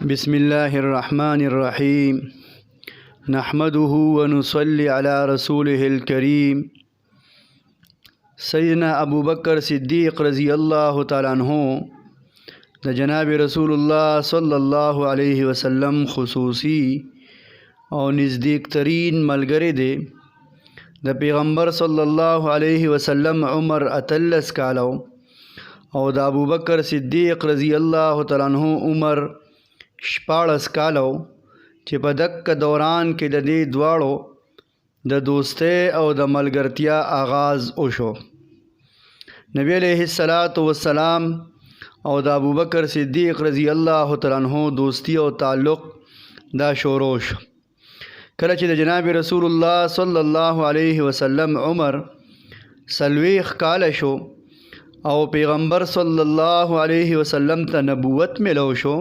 بسم الله الرحمن الرحيم نحمده ونصلي على رسوله الكريم سيدنا ابو بکر صدیق رضی اللہ تعالی عنہ د جناب رسول الله صلی الله علیه وسلم خصوصی او نزدیک ترین ملګری دی. د پیغمبر صلی الله علیه وسلم عمر اتلس کالو او د ابو بکر صدیق رضی الله تعالی عنہ عمر شپاړس کالو چې په دک دوران کې د دې دواړو د دوستۍ او د ملګرتیا آغاز وشو. نبی علیہ الصلوۃ والسلام او د ابو بکر صدیق رضی الله تعالی عنہ دوستی او تعلق دا شروع شو کله چې د جناب رسول الله صلی الله علیه وسلم عمر سلویخ کال شو او پیغمبر صلی الله علیه وسلم ته نبوت ملو شو.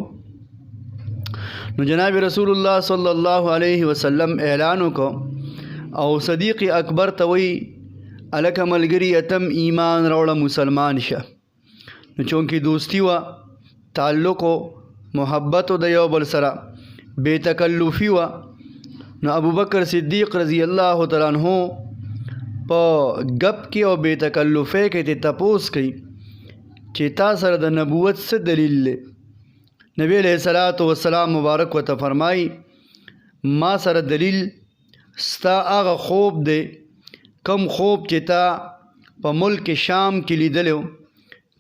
نو جناب رسول الله صلی الله علیه وسلم اعلان وکړ او صدیق اکبر ته وی الک ملګری اتم ایمان راوړه مسلمان شه. نو چونکې دوستی وا تعلق او محبت د یو بل سره بے تکلفی وا نو ابو بکر صدیق رضی الله تعالی عنہ په گپ کې او بے تکلفه کې ته تپوس کوي چې تا سره د نبوت څه دلیل دی. نبی علیہ الصلوۃ والسلام مبارک و ته فرمای ما سره دلیل ستا هغه خوب دی کم خوب چې تا په ملک شام کې لیدلو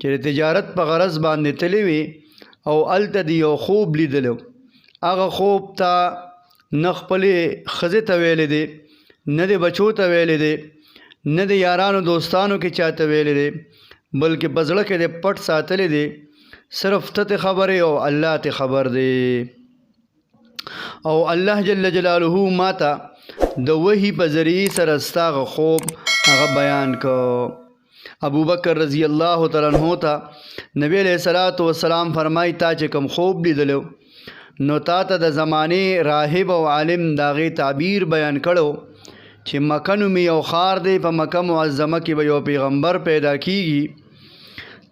چې تجارت په غرض باندې تللی وي او هلته د یو خوب لیدلو. هغه خوب تا نه خپلې ښځې ته ویلی دی نه د بچو ته ویلی دی نه د یارانو دوستانو کې چاته ویلی دی بلکې په زړه کې د پټ ساتلی دی. صرف ته خبر او الله ته خبر دی او الله جل جلاله ماته د وحی په ذریعه سره ستاغه خوب هغه بیان کو. ابو بکر رضی الله تعالی عنہ ته نبی علیہ الصلوۃ والسلام فرمای تا چې کوم خوب لیدلو نو تا ته د زمانه راهب او عالم داغه تعبیر بیان کړو چې مکه نومي یو خار دی په مکه معظمه کې به یو پیغمبر پیدا کیږي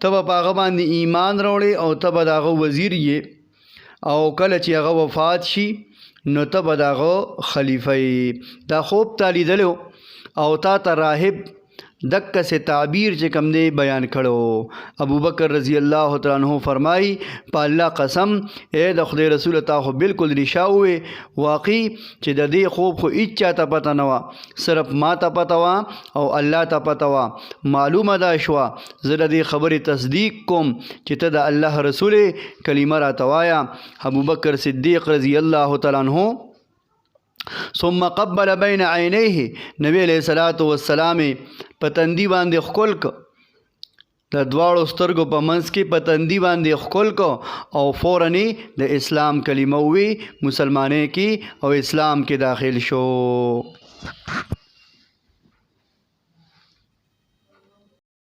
ته به په هغه باندې ایمان راوړې او ته به د هغه وزیر یې او کله چې هغه وفات شي نو ته به د هغه خلیفه یې. دا خوب تا لیدلو او تا ته راهب دقسې تعبیر چې کوم دی بیان کړو. ابو بکر رضی الله تعالی عنہ فرمای په الله قسم اے د خدای رسول تا خو بالکل رشا وې واقعي چې د دې خوب خو هیڅ چاته پته نه وه صرف ما ته پته وه او الله ته پته وه. معلومه دا شوه زه د دې خبرې تصدیق کوم چې ته د الله رسول کلمه راته وایه. ابو بکر صدیق رضی الله تعالی عنہ ثم قبل بین عینیه نبی علیہ الصلوۃ والسلام په تندي باندې ښکل کو د دواړو سترګو په منځ کې په تندي باندې ښکل کو او فوراً د اسلام کلمه وی مسلمانې کې او اسلام کې داخل شو.